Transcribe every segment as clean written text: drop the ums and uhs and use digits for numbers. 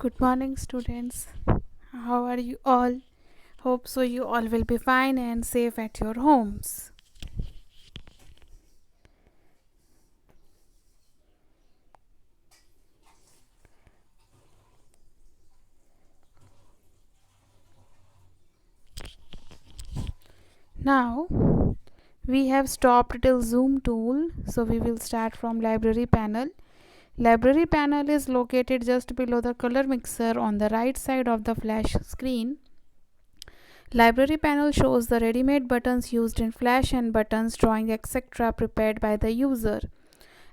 Good morning, students. How are you all? Hope so you all will be fine and safe at your homes. Now, we have stopped till Zoom tool, so we will start from library panel. Library panel is located just below the color mixer on the right side of the flash screen. Library panel shows the ready-made buttons used in flash and buttons, drawing, etc. prepared by the user.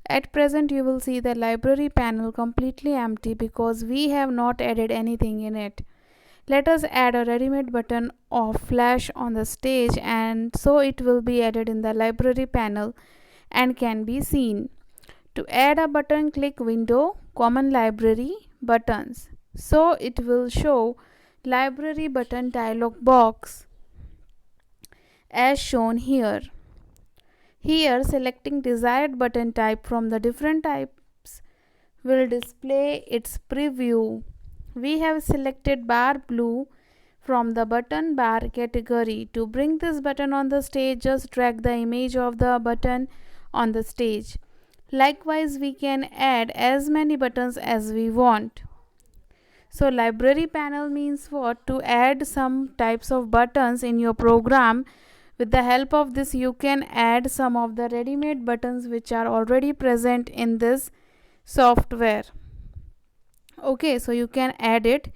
At present, you will see the library panel completely empty because we have not added anything in it. Let us add a ready-made button of flash on the stage, and so it will be added in the library panel and can be seen. To add a button, click Window, Common Library, Buttons. So it will show Library Button dialog box as shown here. Here, selecting desired button type from the different types will display its preview. We have selected bar blue from the button bar category. To bring this button on the stage, just drag the image of the button on the stage. Likewise, we can add as many buttons as we want. So library panel means what? To add some types of buttons in your program. With the help of this, you can add some of the ready-made buttons which are already present in this software. Okay, so you can add it.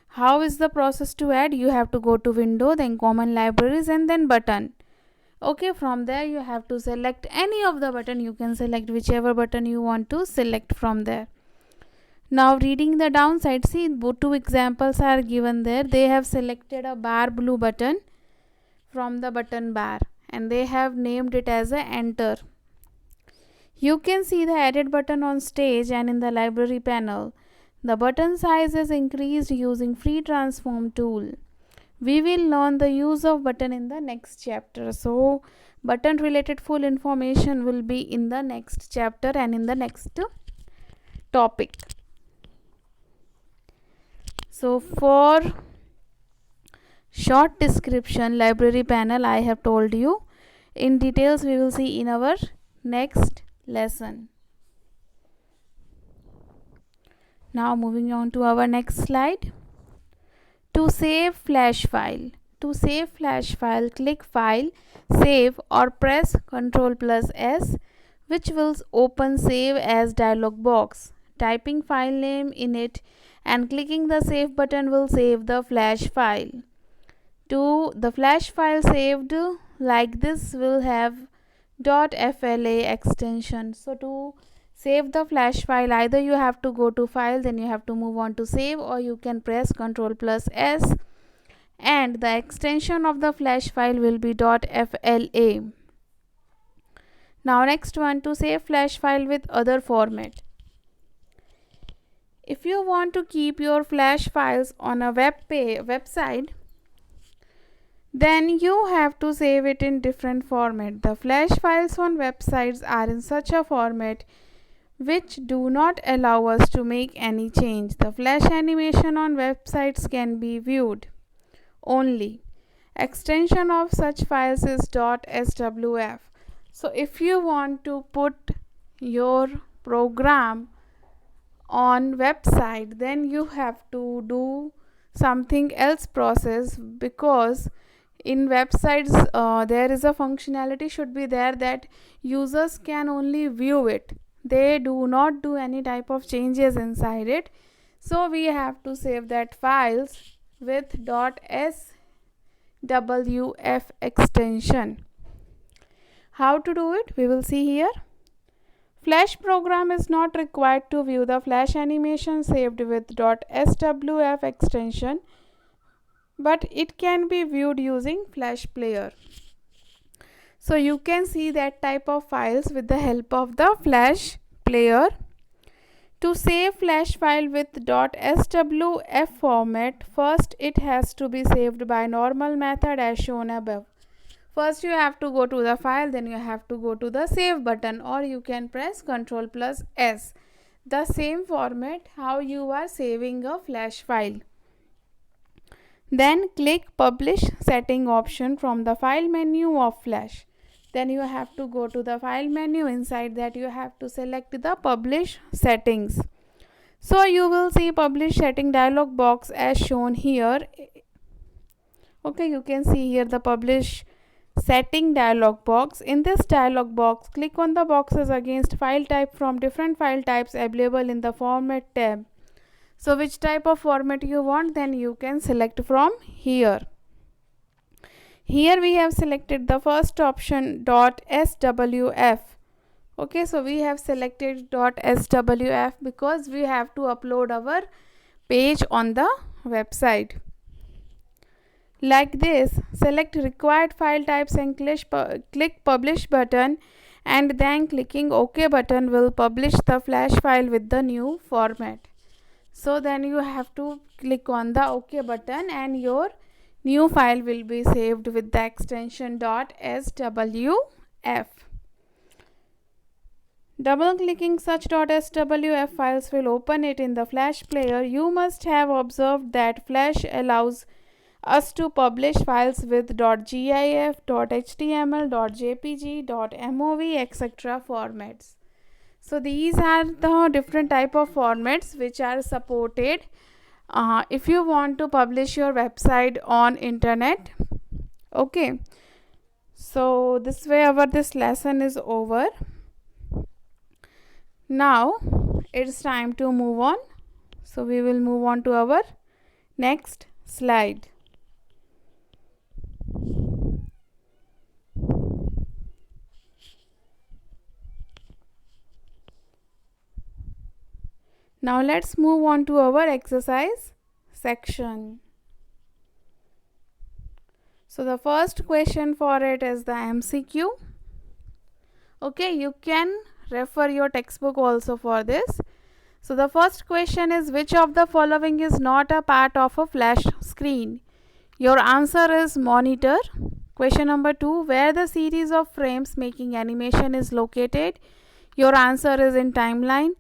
How is the process to add? You have to go to Window, then Common Libraries, and then Button. Okay, from there you have to select any of the button. You can select whichever button you want to select from there. Now reading the downside, see two examples are given there. They have selected a bar blue button from the button bar and they have named it as a enter. You can see the added button on stage and in the library panel. The button size is increased using free transform tool. We will learn the use of button in the next chapter. So button related full information will be in the next chapter and in the next topic. So for short description, library panel I have told you. In details we will see in our next lesson. Now moving on to our next slide. To save flash file. To save flash file, click File, Save or press Ctrl+S, which will open Save as dialog box. Typing file name in it and clicking the Save button will save the flash file. To the flash file saved like this will have .fla extension. So to save the flash file, either you have to go to File, then you have to move on to Save, or you can press Ctrl+S and the extension of the flash file will be .fla. Now next one, to save flash file with other format. If you want to keep your flash files on a website, then you have to save it in different format. The flash files on websites are in such a format which do not allow us to make any change. The flash animation on websites can be viewed only. Extension of such files is .swf. So if you want to put your program on website, then you have to do something else process, because in websites there is a functionality should be there that users can only view it. They do not do any type of changes inside it. So we have to save that files with .swf extension. How to do it? We will see here. Flash program is not required to view the flash animation saved with .swf extension, but it can be viewed using Flash Player. So you can see that type of files with the help of the Flash Player. To save flash file with .swf format, first it has to be saved by normal method as shown above. First you have to go to the file, then you have to go to the save button, or you can press Ctrl+S. the same format how you are saving a flash file. Then click publish setting option from the file menu of flash. Then you have to go to the file menu. Inside that you have to select the publish settings. So you will see publish setting dialog box as shown here. Okay, you can see here the publish setting dialog box. In this dialog box, click on the boxes against file type from different file types available in the format tab. So which type of format you want, then you can select from here. Here we have selected the first option .swf. Okay, so we have selected .swf because we have to upload our page on the website. Like this, select required file types and click publish button, and then clicking OK button will publish the flash file with the new format. So then you have to click on the OK button and your new file will be saved with the extension .swf. Double clicking such .swf files will open it in the Flash player. You must have observed that Flash allows us to publish files with .gif, .html, .jpg, .mov, etc. formats. So these are the different type of formats which are supported if you want to publish your website on internet. Okay, so this way this lesson is over. Now it's time to move on. So we will move on to our next slide. Now let's move on to our exercise section. So the first question for it is the MCQ. Okay, you can refer your textbook also for this. So the first question is, which of the following is not a part of a flash screen? Your answer is monitor. Question number 2, where the series of frames making animation is located? Your answer is in timeline.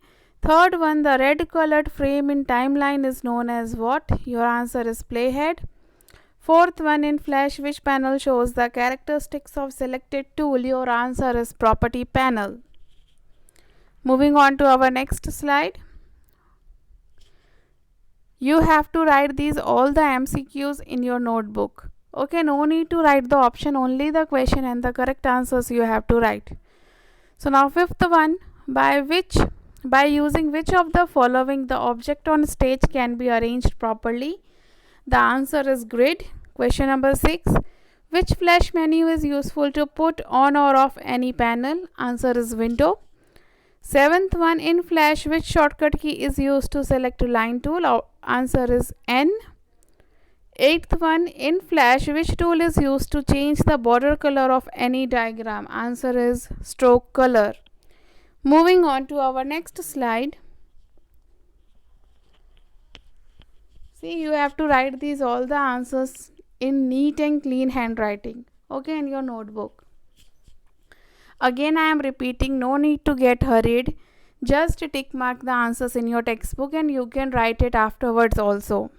Third one, the red colored frame in timeline is known as what? Your answer is playhead. Fourth one, in Flash, which panel shows the characteristics of selected tool? Your answer is property panel. Moving on to our next slide. You have to write these all the MCQs in your notebook. Okay, no need to write the option, only the question and the correct answers you have to write. So now fifth one, by using which of the following the object on stage can be arranged properly? The answer is grid. Question number 6, which flash menu is useful to put on or off any panel? Answer is window. Seventh one, in Flash, which shortcut key is used to select line tool? Answer is N. Eighth one, in Flash, which tool is used to change the border color of any diagram? Answer is stroke color. Moving on to our next slide. See, you have to write these all the answers in neat and clean handwriting. Okay, in your notebook. Again, I am repeating, no need to get hurried. Just tick mark the answers in your textbook and you can write it afterwards also.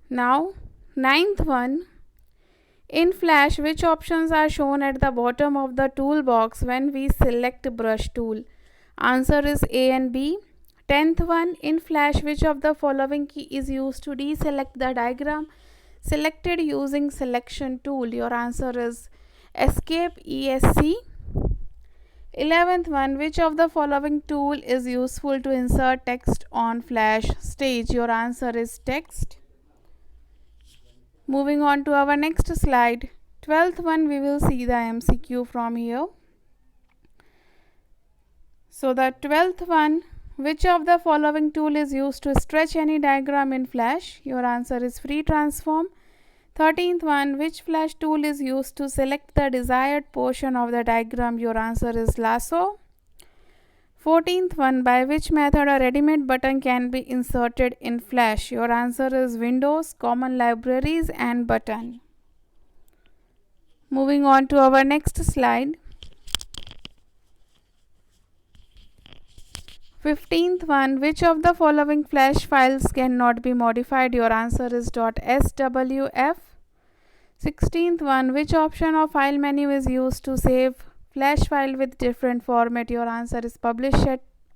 Now, ninth one. In Flash, which options are shown at the bottom of the toolbox when we select brush tool? Answer is A and B. 10th one, in Flash, which of the following key is used to deselect the diagram selected using selection tool? Your answer is Escape, ESC. 11th one, which of the following tool is useful to insert text on Flash stage? Your answer is text. Moving on to our next slide. 12th one, we will see the MCQ from here. So the 12th one, which of the following tool is used to stretch any diagram in Flash? Your answer is free transform. 13th one, which Flash tool is used to select the desired portion of the diagram? Your answer is lasso. 14th one, by which method a ready-made button can be inserted in Flash? Your answer is Windows, Common Libraries and Button. Moving on to our next slide. 15th one, which of the following flash files cannot be modified? Your answer is .swf. 16th one, which option of file menu is used to save flash file with different format? Your answer is publish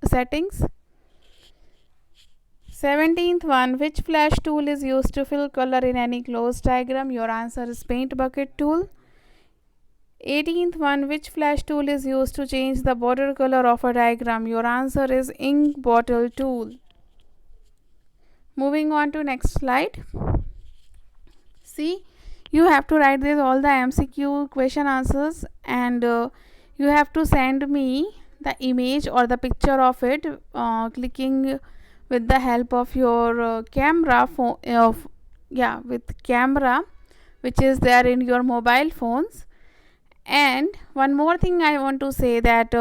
settings. 17th one, which flash tool is used to fill color in any closed diagram? Your answer is paint bucket tool. 18th one, which flash tool is used to change the border color of a diagram? Your answer is ink bottle tool. Moving on to next slide. See, you have to write this all the MCQ question answers, and you have to send me the image or the picture of it clicking with the help of your camera phone with camera which is there in your mobile phones. And one more thing I want to say, that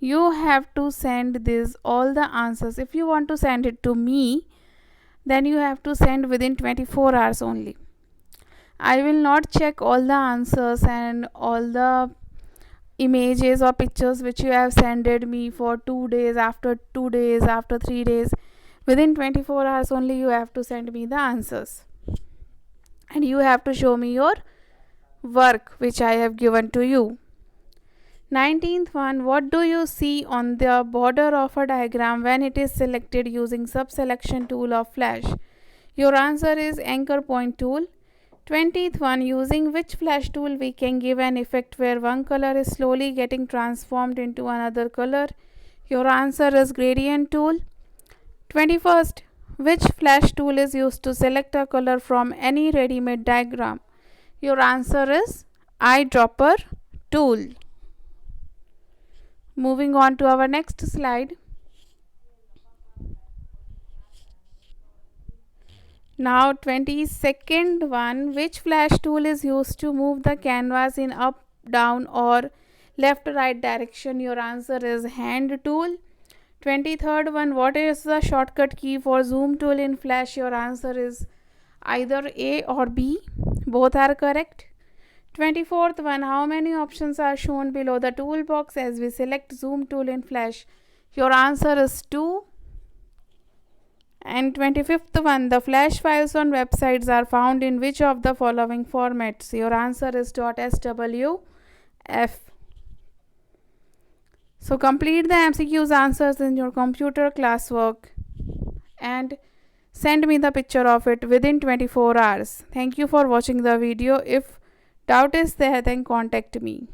you have to send this all the answers. If you want to send it to me, then you have to send within 24 hours only. I will not check all the answers and all the images or pictures which you have sent me for 2 days, after 2 days, after 3 days. Within 24 hours only you have to send me the answers, and you have to show me your work which I have given to you. 19th one, what do you see on the border of a diagram when it is selected using sub-selection tool of flash? Your answer is anchor point tool. 20th one, using which flash tool we can give an effect where one color is slowly getting transformed into another color? Your answer is gradient tool. 21st, which flash tool is used to select a color from any ready-made diagram? Your answer is eyedropper tool. Moving on to our next slide. Now 22nd one, which flash tool is used to move the canvas in up, down or left right direction? Your answer is hand tool. 23rd one, what is the shortcut key for zoom tool in flash? Your answer is either A or B. Both are correct. 24th one, how many options are shown below the toolbox as we select zoom tool in flash? Your answer is 2. And 25th one, the flash files on websites are found in which of the following formats? Your answer is .swf. So complete the MCQ's answers in your computer classwork and send me the picture of it within 24 hours. Thank you for watching the video. If doubt is there, then contact me.